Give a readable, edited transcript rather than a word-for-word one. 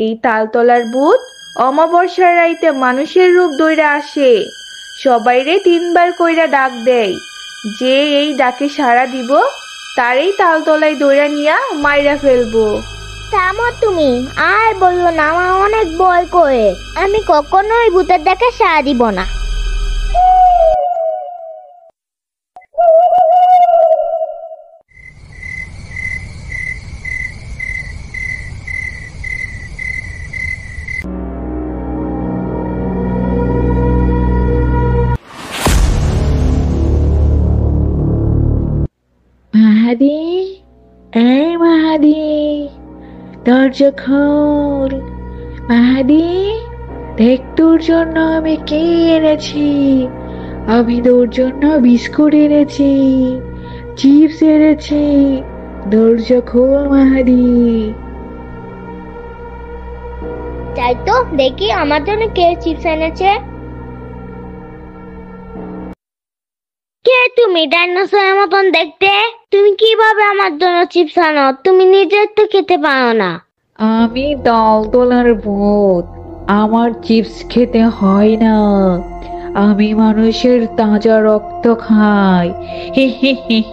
এই তালতলার ভূত অমাবস্যার রাইতে মানুষের রূপ ধইরা আসে, সবাইরে 3বার কইরা ডাক দেয়। যে এই ডাকে সাড়া দিব তারই তালতলায় দৌড়া নিয়া মাইরা ফেলবো। থামো তুমি, আর বললো না, আমার অনেক ভয় করে। আমি কখনোই ভূতের ডাকে সাড়া দিব না। মাহাদি, এই মাহাদি, দরজা খোল। মাহাদি, দেখ তোর জন্য আমি কি এনেছি। আমি তোর জন্য বিস্কুট এনেছি, চিপস এনেছি। দরজা খোল মাহাদি। তাই তো, দেখি আমার জন্য কে চিপস এনেছে। কে তুমি, ডাইনোসরের মতন দেখতে? তুমি কিভাবে আমার জন্য চিপস আনো? তুমি নিজে তো খেতে পারো না। আমি তালতলার ভূত, আমার চিপস খেতে হয় না। আমি মানুষের তাজা রক্ত খাই। হি হি হি।